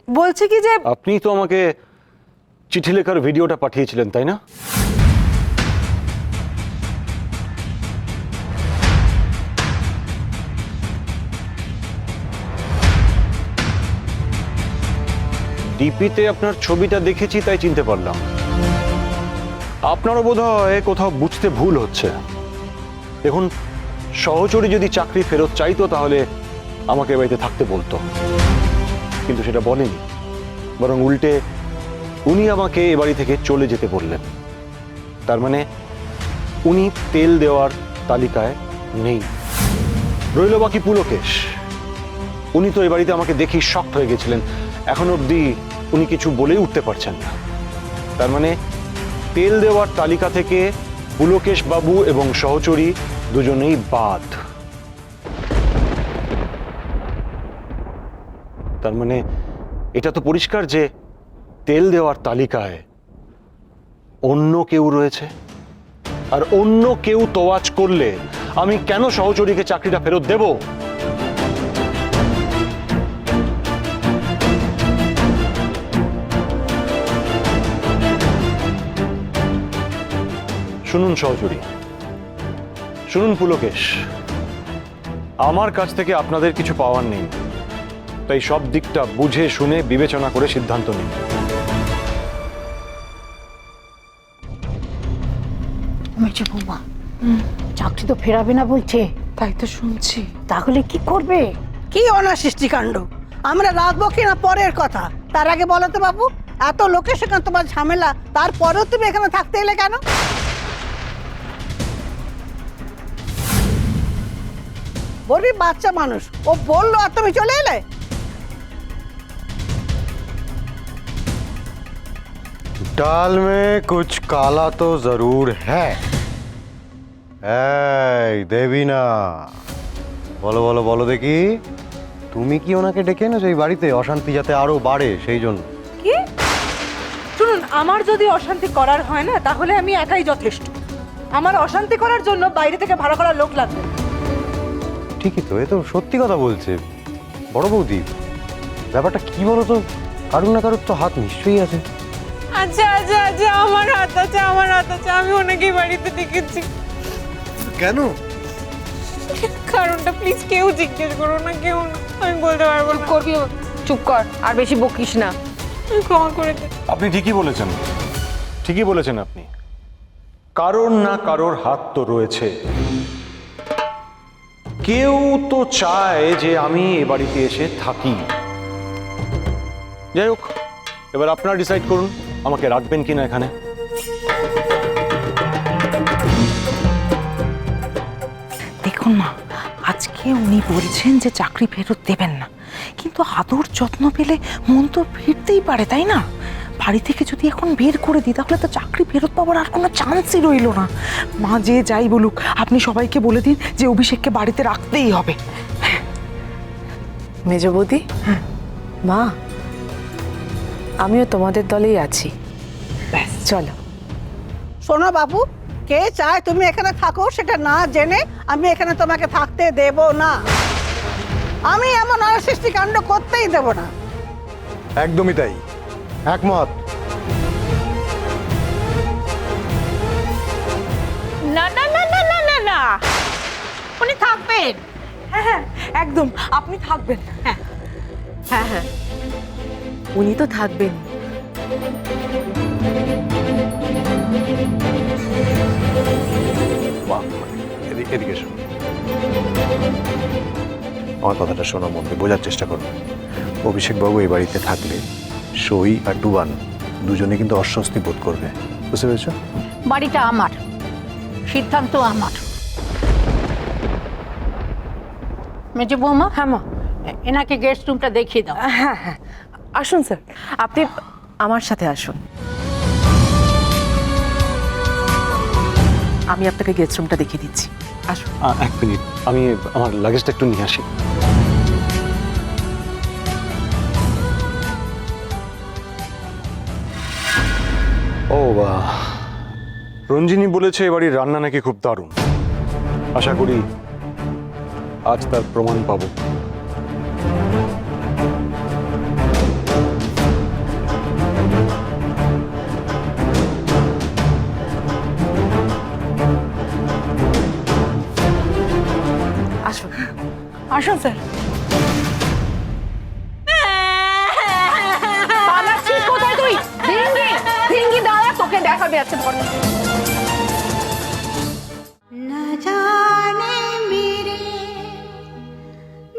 বলছি কি যে আপনি তো আমাকে চিঠি লেখার ভিডিওটা পাঠিয়েছিলেন, তাই না? ডিপিতে আপনার ছবিটা দেখেছি, তাই চিনতে পারলাম। আপনারও বোধহয় কোথাও বুঝতে ভুল হচ্ছে। দেখুন, সহচরী যদি চাকরি ফেরত চাইতো তাহলে আমাকে এ বাড়িতে থাকতে বলতো, কিন্তু সেটা বলেনি। বরং উল্টে উনি আমাকে এ বাড়ি থেকে চলে যেতে বললেন। তার মানে উনি তেল দেওয়ার তালিকায় নেই। রইল বাকি পুলকেশ। উনি তো এ বাড়িতে আমাকে দেখেই শকড হয়ে গেছিলেন। এখন অবধি উনি কিছু বলেই উঠতে পারছেন না। তার মানে তেল দেওয়ার তালিকা থেকে পুলকেশ বাবু এবং সহচরী দুজনেই বাদ। তার মানে এটা তো পরিষ্কার যে তেল দেওয়ার তালিকায় অন্য কেউ রয়েছে। আর অন্য কেউ তোয়াজ করলে আমি কেন সহচরীকে চাকরিটা ফেরত দেব? শুনুন সহচরী, শুনুন পুলকেশ, আমার কাছ থেকে আপনাদের কিছু পাওয়ার নেই, তাই সব দিকটা বুঝে শুনে বিবেচনা করে সিদ্ধান্ত নিন। মেজো বৌমা, চাকরি তো ফেরাবে না বলছে। তাই তো শুনছি। তাহলে কি করবে? কি অনাসৃষ্টিকাণ্ড! আমরা রাখবো কিনা পরের কথা, তার আগে বলো তো বাবু, এত লোকের সঙ্গে তোমার ঝামেলা, তারপরেও তুমি এখানে থাকতে এলে কেন? বলবি বাচ্চা মানুষ, ও বললো আর তুমি চলে এলে। दाल में कुछ काला तो जरूर है। দেবী না, বলো বলো বলো দেখি, তুমি কি ওনাকে ডেকে এনেছো এই বাড়িতে অশান্তি যাতে আরো বাড়ে সেই জন্য? কি? শুনুন, আমার যদি অশান্তি করার হয় না তাহলে আমি একাই যথেষ্ট। আমার অশান্তি করার জন্য বাইরে থেকে ভাড়া করা লোক লাগবে। ঠিকই তো, এ তো সত্যি কথা বলছে বড় বৌদি। ব্যাপারটা কি বলো তো, কারুর না কারুর তো হাত নিশ্চয়ই আছে। আচ্ছা আচ্ছা আচ্ছা, আমার হাত আছে, আমার হাত আছে। আমি ওনাকে বাড়িতে দেখেছি। কেন? কারণটা প্লিজ কেউ জিজ্ঞেস করো না, কেউ না। আমি বলতে পারবো না। করবি, চুপ কর, আর বেশি বকিস না। ক্ষমা করে দে। আপনি ঠিকই বলেছেন, ঠিকই বলেছেন আপনি। কারোর না কারোর হাত তো রয়েছে। কেউ তো চায় যে আমি এ বাড়িতে এসে থাকি। যাই হোক, এবার আপনারা ডিসাইড করুন আমাকে রাখবেন কিনা এখানে। দেখুন মা, আজকে উনি বলছেন যে চাকরি ফেরত দেবেন না, কিন্তু আদর যত্ন পেলে মন তো ফিরতেই পারে, তাই না? বাড়ি থেকে যদি এখন বের করে দিই তাহলে তো চাকরি ফেরত পাওয়ার আর কোনো চান্সই রইল না। মা যে যাই বলুক, আপনি সবাইকে বলে দিন যে অভিষেককে বাড়িতে রাখতেই হবে। মেজো বৌদি, মা, আমিও তোমাদের দলেই আছি। ব্যাস, চলো। শোনো বাবু, কে চায় তুমি এখানে থাকো সেটা না জেনে আমি এখানে তোমাকে থাকতে দেব না। আমি এমন অনাসৃষ্টিকাণ্ড করতেই দেব না। একদমই তাই, একমত। না না না না না না না, উনি থাকবেন। হ্যাঁ হ্যাঁ, একদম, আপনি থাকবেন। হ্যাঁ হ্যাঁ, উনি তো থাকবেন। এদিকে শোনো, আমার কথাটা শোনো, মন দিয়ে বোঝার চেষ্টা করো। অভিষেক বাবু এই বাড়িতে থাকলে সই আর ডুবান দুজনে কিন্তু অস্বস্তি বোধ করবে, বুঝতে পেরেছো? বাড়িটা আমার, সিদ্ধান্ত আমার। মেজো বৌমা, হ্যাঁ মা। এনাকে গেস্ট রুমটা দেখিয়ে দাও। হ্যাঁ হ্যাঁ, আসুন স্যার, আপনি আমার সাথে আসুন। আমি আপনাকে গেস্ট রুমটা দেখিয়ে দিচ্ছি, আসুন। এক মিনিট, আমি আমার লাগেজটা একটু নিয়ে আসি। ও বাহ, রঞ্জিনী বলেছে এ বাড়ির রান্না নাকি খুব দারুণ। আশা করি আজ তার প্রমাণ পাবো। ছাড়বে আজকে ধর। न जाने मेरे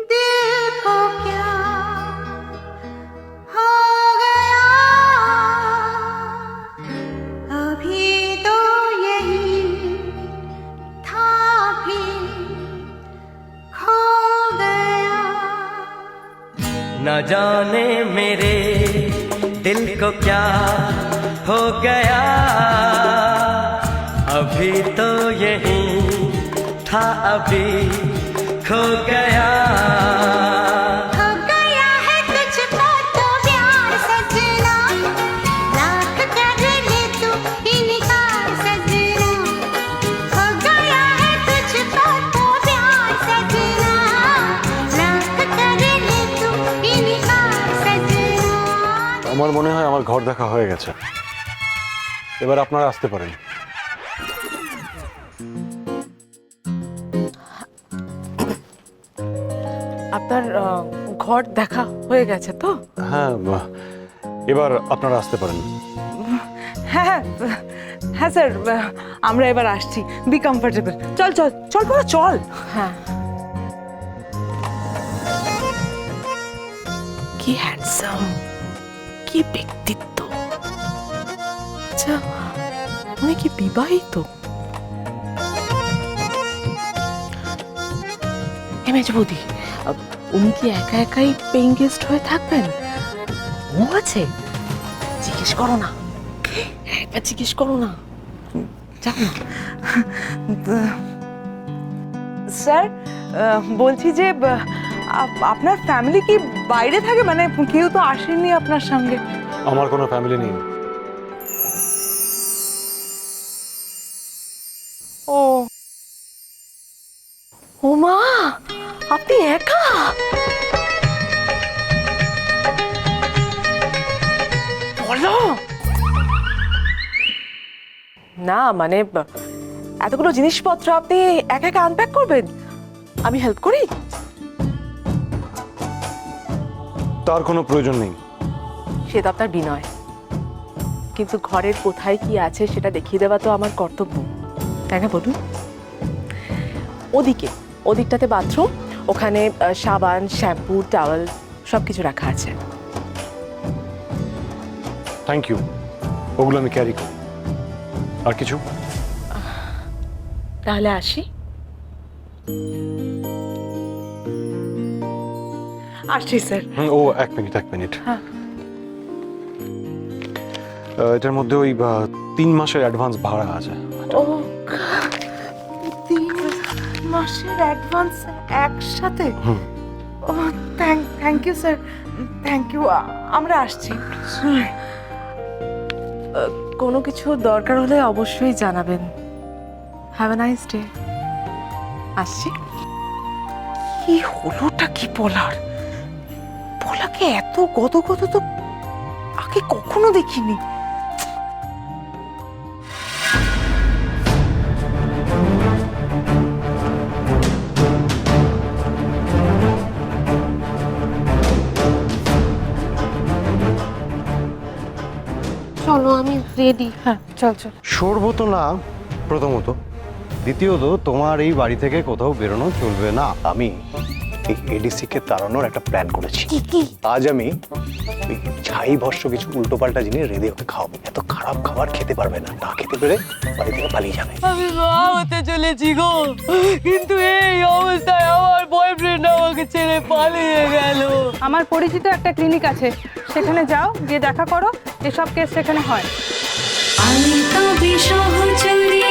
दिल को क्या हो गया अभी तो यही था भी खो गया न जाने मेरे दिल को क्या हो गया अभी तो यही था अभी खो गया हो गया है तुझको तो प्यार सजना लाख कर ले तू इनकार सजना हो गया है तुझको तो प्यार सजना लाख कर ले तू इनकार सजना আমার মনে হয় আমার ঘর দেখা হয়ে গেছে, এবার আপনারা আসতে পারেন। আপনার ঘর দেখা হয়ে গেছে তো? হ্যাঁ, এবার আপনারা আসতে পারেন। হ্যাঁ হ্যাঁ স্যার, আমরা এবার আসছি। B comfortable. চল চল চল বড় চল। হ্যাঁ। কি হ্যান্ডসাম, কি ব্যক্তিত্ব। আচ্ছা, উনি কি বিবাহিত? মেজ বৌদি, উনি কি একা একাই পেইং গেস্ট হয়ে থাকবেন? ও আছে, জিজ্ঞেস করো না, একবার জিজ্ঞেস করো না। যাও না। স্যার, বলছি যে আপনার ফ্যামিলি কি বাইরে থাকে? মানে কেউ তো আসেনি আপনার সঙ্গে? আমার কোনো ফ্যামিলি নেই। ও ও মা, আপনি একা? বলো না, মানে এতগুলো জিনিসপত্র আপনি একা একা আনপ্যাক করবেন? আমি হেল্প করি? তার কোনো প্রয়োজন নেই। সে তো আপনার বিনয়, কিন্তু ঘরের কোথায় কি আছে সেটা দেখিয়ে দেওয়া তো আমার কর্তব্য, তাই না বলুন? ওদিকটাতে বাথরুম, ওখানে সাবান, শ্যাম্পু, টাওয়েল সব কিছু রাখা আছে। থ্যাংক ইউ, ওগুলো আমি ক্যারি করি। আর কিছু? তাহলে আসি। আসছি স্যার। ও এক মিনিট। হ্যাঁ। এটার মধ্যে ওই 3 মাসের অ্যাডভান্স ভাড়া আছে। ও, 3 মাসের অ্যাডভান্স একসাথে? ও, thank you sir, thank you. আমরা আসছি। কোনো কিছু দরকার হলে অবশ্যই জানাবেন। Have a nice day. আসছি। কি হলোটা কি বলার? বলাকে এত গদগদ তো আগে কখনো দেখিনি। চলো, আমি রেডি। হ্যাঁ, চল চল। সরবো তো না প্রথমত, দ্বিতীয়ত তোমার এই বাড়ি থেকে কোথাও বেরোনো চলবে না। আমি এই এডিসি কে তাড়ানোর একটা প্ল্যান করেছি। আজ আমি ওই ছাই ভস্য কিছু উল্টোপাল্টা জিনিস রেঁধে ওকে খাওয়াবো। এত খারাপ খাবার খেতে পারবে না, না খেতে পেরে বাড়ি থেকে পালিয়ে যাবে। আমি মা হতে চলেছি গো, কিন্তু এই অবস্থায় আমার বয়ফ্রেন্ড আমাকে ছেড়ে পালিয়ে গেল। আমার পরিচিত একটা ক্লিনিক আছে, সেখানে যাও, গিয়ে দেখা করো, এসব কেস সেখানে হয়। আমি তবে সহচরী